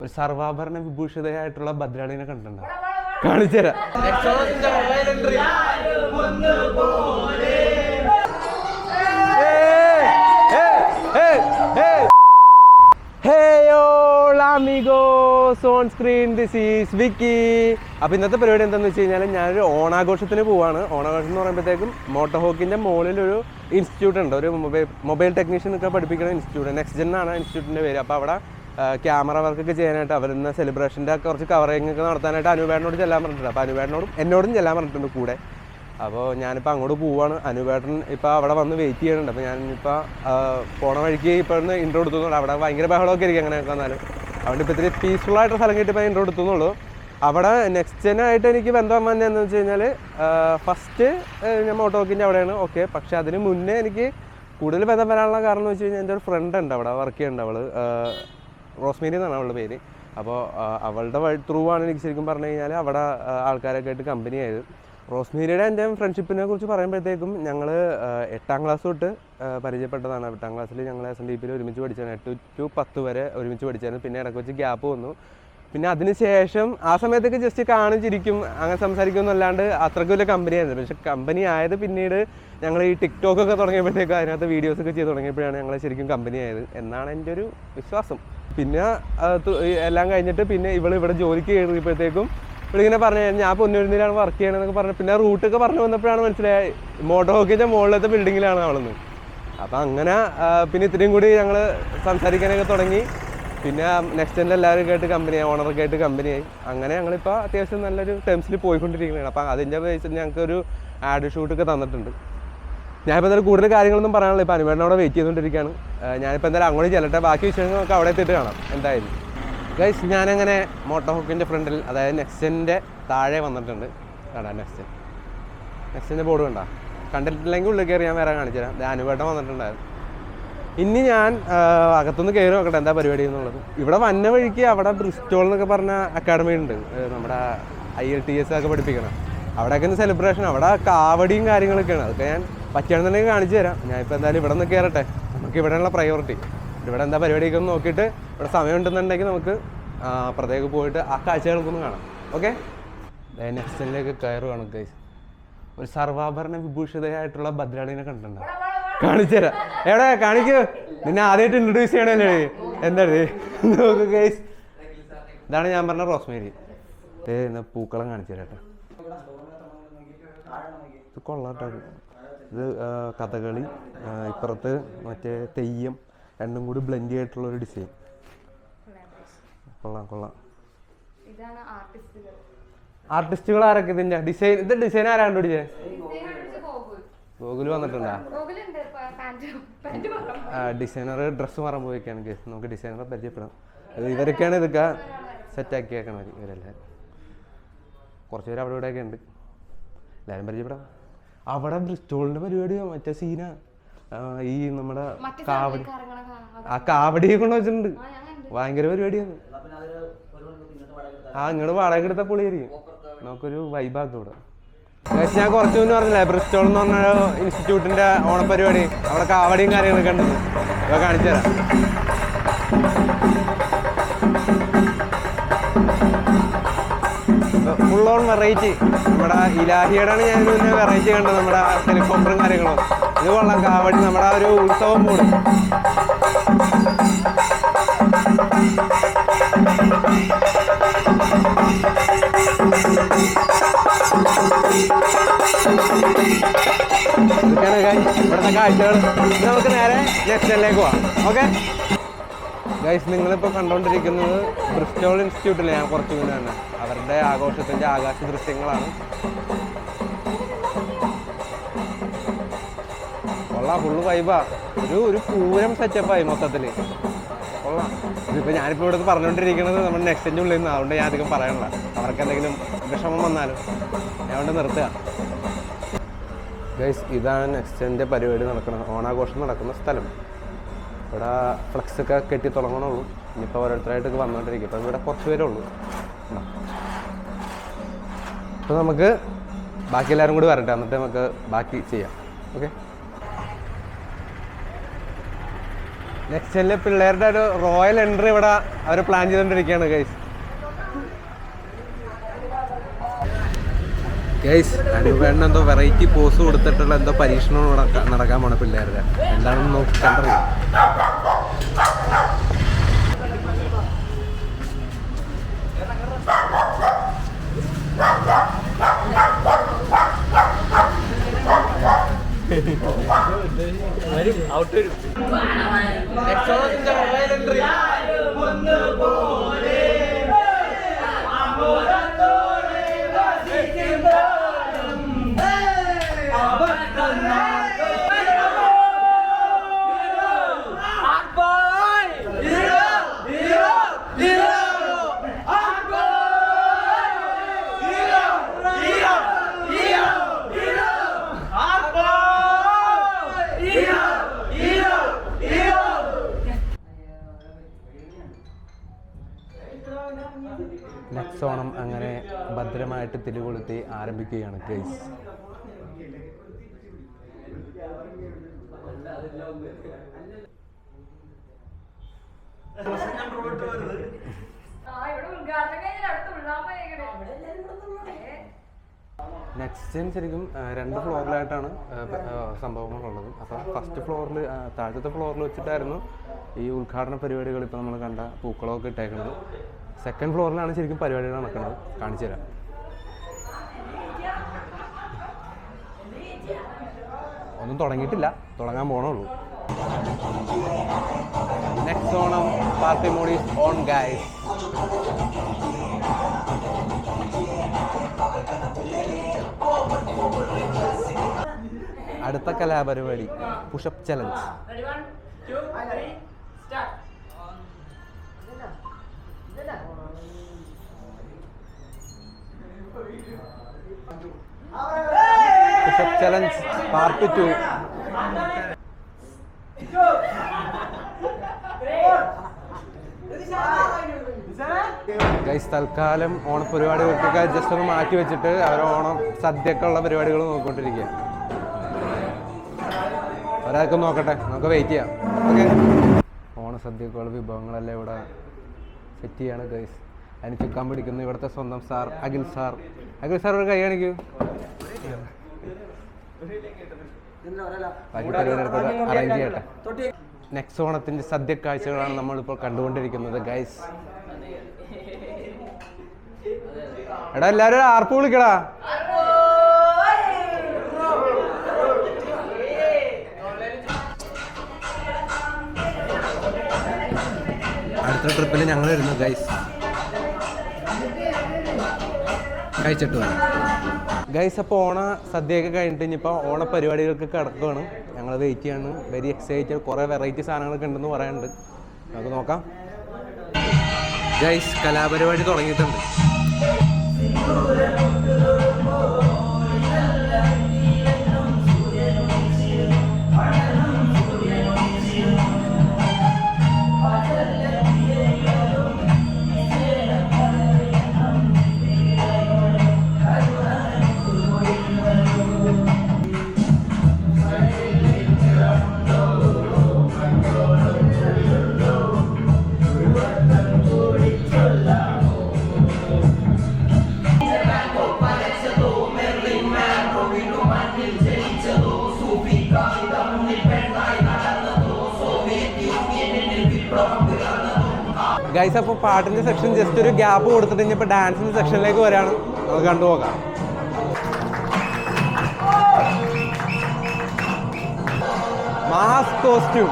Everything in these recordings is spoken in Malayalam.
ഒരു സർവാഭരണ വിഭൂഷിതയായിട്ടുള്ള ഭദ്രാളിനെ കണ്ടിട്ടുണ്ടോ? കാണിച്ചു തരാം. അപ്പൊ ഇന്നത്തെ പരിപാടി എന്താണെന്ന് വെച്ച് കഴിഞ്ഞാൽ ഞാനൊരു ഓണാഘോഷത്തിന് പോവാണ്. ഓണാഘോഷം എന്ന് പറയുമ്പോഴത്തേക്കും മോട്ടോ ഹോക്കിന്റെ മുകളിൽ ഒരു ഇൻസ്റ്റിറ്റ്യൂട്ട് ഉണ്ട്, ഒരു മൊബൈൽ ടെക്നീഷ്യൻ ഒക്കെ പഠിപ്പിക്കുന്ന ഇൻസ്റ്റിറ്റ്യൂട്ട്. നെക്സ്റ്റ് ജെൻ ആണ് ഇൻസ്റ്റിറ്റ്യൂട്ടിന്റെ പേര്. അപ്പോൾ അവിടെ ക്യാമറ വർക്കൊക്കെ ചെയ്യാനായിട്ട് അവരിന്ന് സെലിബ്രേഷൻ്റെ കുറച്ച് കവറിങ് ഒക്കെ നടത്താനായിട്ട് അനുവേട്ടനോട് ചെല്ലാൻ പറഞ്ഞിട്ടുണ്ട്. അപ്പോൾ അനുവേട്ടനോടും എന്നോടും ചെല്ലാൻ പറഞ്ഞിട്ടുണ്ട് കൂടെ. അപ്പോൾ ഞാനിപ്പോൾ അങ്ങോട്ട് പോവാണ്. അനുവേട്ടൻ ഇപ്പോൾ അവിടെ വന്ന് വെയിറ്റ് ചെയ്യുന്നുണ്ട്. അപ്പോൾ ഞാനിപ്പോൾ പോണ വഴിക്ക് ഇപ്പോൾ ഒന്ന് ഇൻട്രോ എടുത്തുന്നുള്ളൂ. അവിടെ ഭയങ്കര ബഹളമൊക്കെ ആയിരിക്കും അങ്ങനെയൊക്കെ വന്നാലും. അതുകൊണ്ട് ഇപ്പോൾ ഇത്തിരി പീസ്ഫുള്ളായിട്ട് സ്ഥലം കിട്ടിയപ്പോൾ ഇൻട്രോ എടുത്തുന്നുള്ളൂ. അവിടെ നെക്സ്റ്റ് ജെനായിട്ട് എനിക്ക് ബന്ധം വന്നതെന്ന് വെച്ച് കഴിഞ്ഞാൽ ഫസ്റ്റ് ഞാൻ മോട്ടോക്കിൻ്റെ അവിടെയാണ് ഓക്കെ. പക്ഷേ അതിന് മുന്നേ എനിക്ക് കൂടുതൽ ബന്ധം വരാനുള്ള കാരണം എന്ന് വെച്ച് കഴിഞ്ഞാൽ എൻ്റെ ഒരു ഫ്രണ്ട് ഉണ്ട് അവിടെ വർക്ക് ചെയ്യുന്നുണ്ട്. അവൾ റോസ്മേരി എന്നാണ് അവളുടെ പേര്. അപ്പോൾ അവളുടെ ത്രൂ ആണ് എനിക്ക് ശരിക്കും പറഞ്ഞു കഴിഞ്ഞാൽ അവിടെ ആൾക്കാരൊക്കെ ആയിട്ട് കമ്പനി ആയത്. റോസ്മേരിയുടെ എൻ്റെ ഫ്രണ്ട്ഷിപ്പിനെ കുറിച്ച് പറയുമ്പോഴത്തേക്കും ഞങ്ങൾ 8ാം ക്ലാസ് തൊട്ട് പരിചയപ്പെട്ടതാണ്. 8ാം ക്ലാസ്സിൽ ഞങ്ങൾ SNDP ഒരുമിച്ച് പഠിച്ചാണ്. 8 to 10 വരെ ഒരുമിച്ച് പഠിച്ചായിരുന്നു. പിന്നെ ഇടയ്ക്ക് വെച്ച് ഗ്യാപ്പ് വന്നു. പിന്നെ അതിന് ശേഷം ആ സമയത്തൊക്കെ ജസ്റ്റ് കാണിച്ചിരിക്കും, അങ്ങനെ സംസാരിക്കുമെന്നല്ലാണ്ട് അത്രയ്ക്ക് വലിയ കമ്പനിയായിരുന്നു. പക്ഷെ കമ്പനി ആയത് പിന്നീട് ഞങ്ങൾ ഈ ടിക്ടോക്കൊക്കെ തുടങ്ങിയപ്പോഴത്തേക്കും അതിനകത്ത് വീഡിയോസൊക്കെ ചെയ്ത് തുടങ്ങിയപ്പോഴാണ് ഞങ്ങൾ ശരിക്കും കമ്പനി ആയത് എന്നാണ് എൻ്റെ ഒരു വിശ്വാസം. പിന്നെ എല്ലാം കഴിഞ്ഞിട്ട് പിന്നെ ഇവിടെ ജോലിക്ക് കയറിയപ്പോഴത്തേക്കും ഇവളിങ്ങനെ പറഞ്ഞു ഞാൻ പൊന്നൂരിലാണ് വർക്ക് ചെയ്യണമെന്നൊക്കെ പറഞ്ഞു. പിന്നെ റൂട്ടൊക്കെ പറഞ്ഞു വന്നപ്പോഴാണ് മനസ്സിലായി മോട്ടോ ഹോക്കിൻ്റെ മുകളിലത്തെ ബിൽഡിങ്ങിലാണ് അവളെന്ന്. അപ്പം അങ്ങനെ പിന്നെ ഇത്രയും കൂടി ഞങ്ങൾ സംസാരിക്കാനൊക്കെ തുടങ്ങി. പിന്നെ നെക്സ്റ്റ് ജെനിൽ എല്ലാവരും ആയിട്ട് കമ്പനിയായി, ഓണറൊക്കെ ആയിട്ട് കമ്പനിയായി. അങ്ങനെ ഞങ്ങളിപ്പോൾ അത്യാവശ്യം നല്ലൊരു ടേംസിൽ പോയിക്കൊണ്ടിരിക്കുകയാണ്. അപ്പം അതിൻ്റെ ബേസിൽ ഞങ്ങൾക്കൊരു ആഡ് ഷൂട്ടൊക്കെ തന്നിട്ടുണ്ട്. ഞാനിപ്പോൾ എന്തായാലും കൂടുതൽ കാര്യങ്ങളൊന്നും പറയാനില്ല. ഇപ്പോൾ അനുവേട്ടനോടെ വെയിറ്റ് ചെയ്തുകൊണ്ടിരിക്കുകയാണ്. ഞാനിപ്പോൾ എന്തായാലും അങ്ങോട്ട് ചെല്ലട്ടെ, ബാക്കി വിഷയങ്ങളൊക്കെ അവിടെ എത്തിയിട്ട് കാണാം എന്തായാലും. ഗൈസ് ഞാനങ്ങനെ മോട്ടോ ഹോക്കിൻ്റെ ഫ്രണ്ടിൽ, അതായത് നെക്സ്റ്റ് ജെൻ്റെ താഴെ വന്നിട്ടുണ്ട്. കണ്ടാ നെക്സ്റ്റ് ജെൻ്റെ ബോർഡ് കണ്ടാ? കണ്ടിട്ടില്ലെങ്കിൽ ഉള്ളിൽ കയറി ഞാൻ വേറെ കാണിച്ചു തരാം. അനുവേട്ടൻ വന്നിട്ടുണ്ടായിരുന്നു. ഇനി ഞാൻ അകത്തുനിന്ന് കയറി നോക്കട്ടെ എന്താ പരിപാടി എന്നുള്ളത്. ഇവിടെ വന്ന വഴിക്ക് അവിടെ ബ്രിസ്റ്റോൾ എന്നൊക്കെ പറഞ്ഞ അക്കാഡമി ഉണ്ട്, നമ്മുടെ IELTS ഒക്കെ പഠിപ്പിക്കണം. അവിടെയൊക്കെ ഒന്ന് സെലിബ്രേഷൻ, അവിടെ കാവടിയും കാര്യങ്ങളൊക്കെയാണ്. അതൊക്കെ ഞാൻ പറ്റുകയാണെന്നുണ്ടെങ്കിൽ കാണിച്ചു തരാം. ഞാനിപ്പോൾ എന്തായാലും ഇവിടെ നിന്ന് കയറട്ടെ, നമുക്ക് ഇവിടെയുള്ള പ്രയോറിറ്റി. ഇവിടെ എന്താ പരിപാടിയൊക്കെ ഒന്ന് നോക്കിയിട്ട് ഇവിടെ സമയം ഉണ്ടെന്നുണ്ടെങ്കിൽ നമുക്ക് അപ്പുറത്തേക്ക് പോയിട്ട് ആ കാഴ്ചകൾക്കൊന്ന് കാണാം. ഓക്കെ, നെക്സ്റ്റ് ജെനിലേക്ക് കയറുവാണ് ഗൈസ്. ഒരു സർവാഭരണ വിഭൂഷിതയായിട്ടുള്ള ഭദ്രാളിനെ കണ്ടിട്ടുണ്ടോ? കാണിച്ചു തരാം. എവിടെ കാണിക്കൂ, നിന്നെ ആദ്യമായിട്ട് ഇൻട്രൊഡ്യൂസ് ചെയ്യണല്ലേ. എന്താണ് നോക്ക് ഗൈസ്, ഇതാണ് ഞാൻ പറഞ്ഞ റോസ്മേരി. എന്നാ പൂക്കളം കാണിച്ചു തരാം കേട്ടോ. ഇത് കൊള്ളാട്ടോ. ഇത് കഥകളി, ഇപ്പുറത്ത് മറ്റേ തെയ്യം, രണ്ടും കൂടി ബ്ലെൻഡ് ആയിട്ടുള്ള ഒരു ഡിസൈൻ. കൊള്ളാം. ആർട്ടിസ്റ്റുകൾ ആരൊക്കെ ഇതിന്റെ ഡിസൈൻ? ഇത് ഡിസൈൻ ആരാ കണ്ടുപിടിച്ചേ? ഗൂഗിൾ വന്നിട്ടുണ്ടാ? ഡിസൈനർ ഡ്രസ്സ് മാറാൻ പോയിക്കാണെങ്കിൽ നമുക്ക് ഡിസൈനറെ പരിചയപ്പെടാം. ഇവരൊക്കെയാണ് ഇതൊക്കെ സെറ്റാക്കിയേക്കണവർ. ഇവരെല്ലാവരും കുറച്ച് പേര് അവിടെ ഇവിടെയൊക്കെ ഉണ്ട്. എല്ലാവരും പരിചയപ്പെടാം. അവിടെ ബ്രിസ്റ്റോളിൻ്റെ പരിപാടിയോ മറ്റേ സീന, ഈ നമ്മുടെ കാവടി, ആ കാവടിയെ കൊണ്ട് വെച്ചിട്ടുണ്ട്. ഭയങ്കര പരിപാടിയാണ്. ഇങ്ങോട്ട് വാടക എടുത്ത പൊളിയായിരിക്കും. നമുക്കൊരു വൈബാക്കും ഇവിടെ. ഞാൻ കുറച്ച് മുന്നേ പറഞ്ഞില്ലേ ബ്രിസ്റ്റോൾ എന്ന് പറഞ്ഞ ഇൻസ്റ്റിറ്റ്യൂട്ടിൻ്റെ ഓണപ്പരിപാടി, അവിടെ കാവടിയും കാര്യങ്ങളൊക്കെ ഉണ്ട്. ഇവ കാണിച്ചു തരാം. Full on variety. നമ്മുടെ ഇലാഹിയുടെയാണ് ഞാൻ ഇതിൻ്റെ വെറൈറ്റി കണ്ടത്, നമ്മുടെ ഹെലികോപ്റ്ററും കാര്യങ്ങളും. ഇത് കൊള്ളാം, കാവടി നമ്മുടെ ആ ഒരു ഉത്സവം മൂട്. ഇവിടുത്തെ കാഴ്ചകൾ. നമുക്ക് നേരെ നെക്സ്റ്റ് ജെനിലേക്ക് പോവാം. ഓക്കെ ഗൈസ്, നിങ്ങളിപ്പോൾ കണ്ടുകൊണ്ടിരിക്കുന്നത് ബ്രിസ്റ്റോൾ ഇൻസ്റ്റിറ്റ്യൂട്ടിൽ ഞാൻ കുറച്ച് മുന്നാണ്. അവരുടെ ആഘോഷത്തിൻ്റെ ആകാശ ദൃശ്യങ്ങളാണ്. കൊള്ളാം, ഫുള്ള് വൈബാ. ഒരു പൂരം സെറ്റപ്പായി മൊത്തത്തിൽ. കൊള്ളാം. ഇതിപ്പോൾ ഞാനിപ്പോൾ ഇവിടെ പറഞ്ഞുകൊണ്ടിരിക്കുന്നത് നമ്മുടെ നെക്സ്റ്റ് ജെൻ്റെ ഉള്ളിൽ നിന്ന്, അതുകൊണ്ട് ഞാൻ അധികം പറയണില്ല. അവർക്ക് എന്തെങ്കിലും വിഷമം വന്നാലും ഞാൻ കൊണ്ട് നിർത്തുക. ഗൈസ്, ഇതാണ് നെക്സ്റ്റ് ജെൻ്റെ പരിപാടി നടക്കുന്നത്, ഓണാഘോഷം നടക്കുന്ന സ്ഥലം. ഇവിടെ ഫ്ലക്സൊക്കെ കെട്ടി തുടങ്ങണുള്ളൂ. ഇനിയിപ്പോൾ ഓരോരുത്തരായിട്ടൊക്കെ വന്നുകൊണ്ടിരിക്കും. ഇപ്പം ഇവിടെ കുറച്ച് പേരേ ഉള്ളൂ. അപ്പോൾ നമുക്ക് ബാക്കി എല്ലാവരും കൂടി വരട്ടെ, എന്നിട്ട് നമുക്ക് ബാക്കി ചെയ്യാം. ഓക്കെ, നെക്സ്റ്റ് പിള്ളേരുടെ ഒരു റോയൽ എൻട്രി ഇവിടെ അവർ പ്ലാൻ ചെയ്തുകൊണ്ടിരിക്കുകയാണ് ഗൈസ്. ഗൈസ് അനുപേണ്ണ എന്തോ വെറൈറ്റി പോസ് കൊടുത്തിട്ടുള്ള എന്തോ പരീക്ഷണം നടക്കാൻ പോണ പിള്ളേരുടെ എന്താണെന്ന് നോക്കി കണ്ടറിയാം. നെക്സ്റ്റ് ഓണം അങ്ങനെ ഭദ്രമായിട്ട് തിരികൊളുത്തി ആരംഭിക്കുകയാണ് ഗൈസ്. നെക്സ്റ്റ് ശരിക്കും 2 ഫ്ലോറിലായിട്ടാണ് സംഭവങ്ങളുള്ളത്. അപ്പോൾ ഫസ്റ്റ് ഫ്ലോറിൽ താഴത്തെ ഫ്ലോറിൽ വെച്ചിട്ടായിരുന്നു ഈ ഉദ്ഘാടന പരിപാടികൾ ഇപ്പോൾ നമ്മൾ കണ്ട പൂക്കളമൊക്കെ ഇട്ടേക്കുന്നത്. സെക്കൻഡ് ഫ്ലോറിലാണ് ശരിക്കും പരിപാടികൾ നടക്കുന്നത്. കാണിച്ചു തരാം. ഒന്നും തുടങ്ങിയിട്ടില്ല, തുടങ്ങാൻ പോണുള്ളൂ. Next Onam party mode is on guys. അടുത്ത കലാപരിപാടി pushup challenge. Pushup challenge part 2. Guys തൽക്കാലം ഓണപരിപാടികൾക്കൊക്കെ ജസ്റ്റ് ഒന്ന് മാറ്റി വെച്ചിട്ട് അവർ ഓണം സദ്യക്കുള്ള പരിപാടികൾ നോക്കിക്കൊണ്ടിരിക്കുക. ഒരാൾക്ക് നോക്കട്ടെ, നമുക്ക് വെയിറ്റ് ചെയ്യാം. ഓക്കെ, ഓണസദ്യക്കുള്ള വിഭവങ്ങളെല്ലാം ഇവിടെ സെറ്റ് ചെയ്യാണ് ഗൈസ്. അതിന് ചുക്കാൻ പിടിക്കുന്നു ഇവിടുത്തെ സ്വന്തം sir Akhil sir. Akhil sir ഒരു കൈ കാണിക്കൂ. അറേഞ്ച് ചെയ്യട്ടെ. നെക്സ്റ്റ് ഓണത്തിന്റെ സദ്യ കാഴ്ചകളാണ് നമ്മളിപ്പോൾ കണ്ടുകൊണ്ടിരിക്കുന്നത് ഗൈസ്. എടാ എല്ലാരും ആർപ്പ് വിളിക്കടാ. അടുത്ത ട്രിപ്പിൽ ഞങ്ങൾ വരുന്നു ഗൈസ്. കഴിച്ചിട്ട് വരാം ഗൈസ്. അപ്പോൾ ഓണ സദ്യയൊക്കെ കഴിഞ്ഞിട്ട് ഇനിയിപ്പോൾ ഓണ പരിപാടികൾക്ക് കിടക്കുകയാണ്. ഞങ്ങൾ വെയിറ്റ് ചെയ്യാണ്. Very excited. കുറേ വെറൈറ്റി സാധനങ്ങളൊക്കെ ഉണ്ടെന്ന് പറയാനുണ്ട്. നമുക്ക് നോക്കാം ഗൈസ്. കലാപരിപാടി തുടങ്ങിയിട്ടുണ്ട്. ഗൈസ് അപ്പോൾ പാട്ടിൻ്റെ സെക്ഷൻ ജസ്റ്റ് ഒരു ഗ്യാപ്പ് കൊടുത്തിട്ട് ഇനിയിപ്പോൾ ഡാൻസിൻ്റെ സെക്ഷനിലേക്ക് വരാണ്. നമുക്ക് കണ്ടുപോകാം. Mass costume.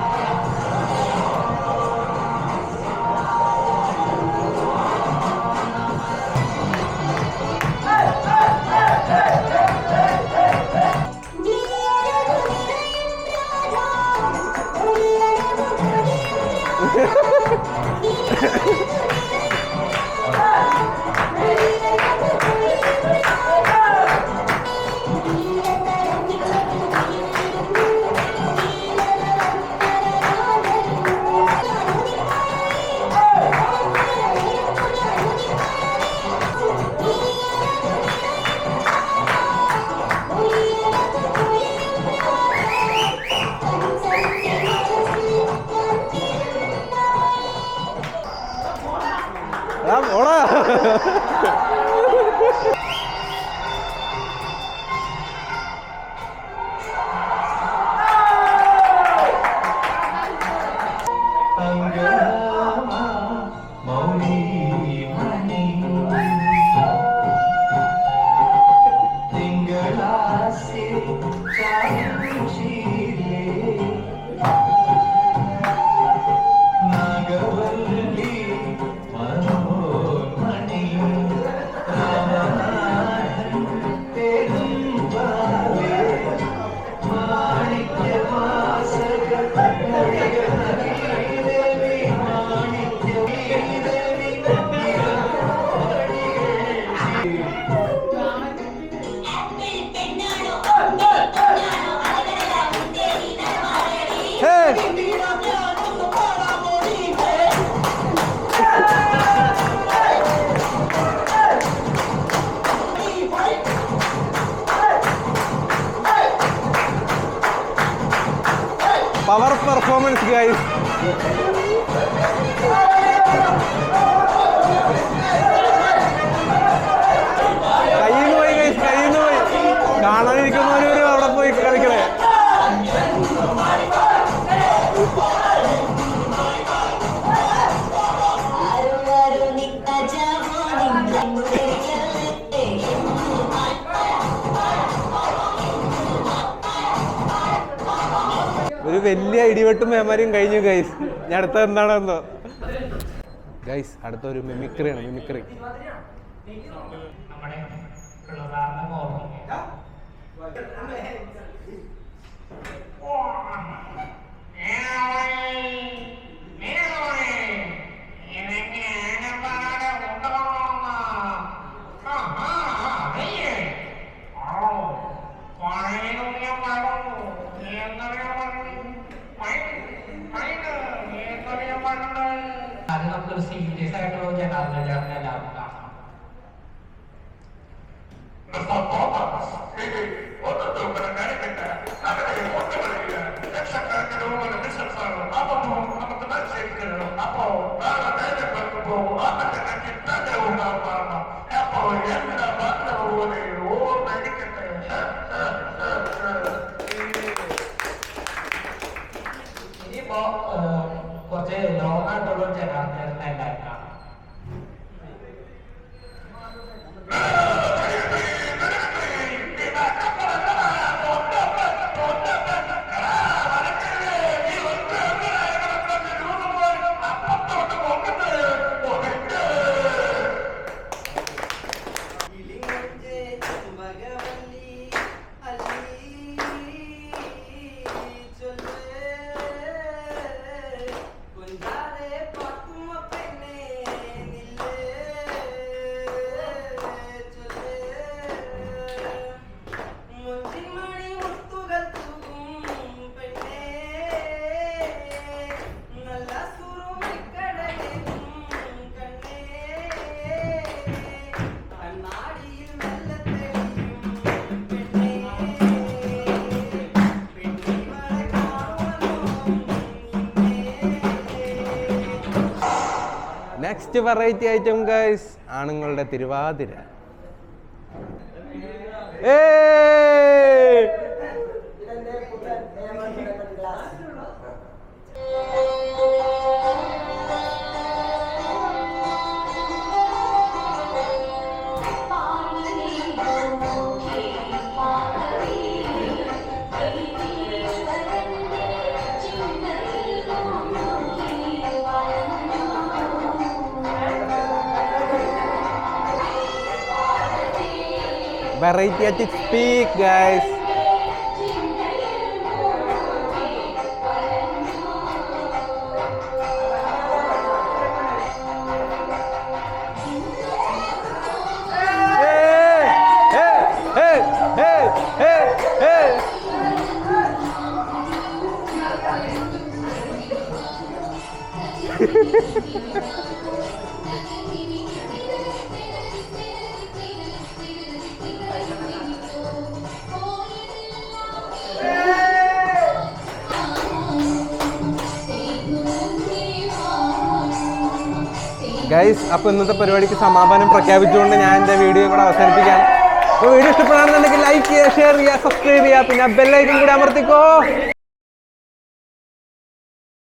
ഓടാ. Power performance, guys. കയ്യിൽ പോയി ഗൈസ്, കയ്യിൽ പോയി. കാണാനിരിക്കുന്നവര് അവിടെ പോയി കളിക്കണേ. ഒരു വലിയ ഇടിവെട്ടും മേമാരിയും കഴിഞ്ഞു ഗൈസ്. ഞാൻ അടുത്തത് എന്താണെന്നോ ഗൈസ്, അടുത്തൊരു മിമിക്രിയാണ്. മിമിക്രി അത് നമുക്കൊരു സീരിയസ് ആയിട്ടുള്ള ജനാർദ്ദനം എല്ലാവർക്കും കാണാം. ഇനിയിപ്പോ കുറച്ച് ലോങ് ആയിട്ടുള്ള ജനാർദ്ദനം എല്ലാവരും കാണാം. നെക്സ്റ്റ് വെറൈറ്റി ഐറ്റം ഗൈസ്, ആണുങ്ങളുടെ Thiruvathira. Variety at its peak, guys. Guys, അപ്പോൾ ഇന്നത്തെ പരിപാടിക്ക് സമാപനം പ്രഖ്യാപിച്ചുകൊണ്ട് ഞാൻ എൻ്റെ വീഡിയോ കൂടെ അവസാനിപ്പിക്കാം. അപ്പോൾ വീഡിയോ ഇഷ്ടപ്പെടുകയാണെന്നുണ്ടെങ്കിൽ ലൈക്ക് ചെയ്യുക, ഷെയർ ചെയ്യുക, സബ്സ്ക്രൈബ് ചെയ്യുക, പിന്നെ ബെല്ലൈക്കൺ കൂടി അമർത്തിക്കോ.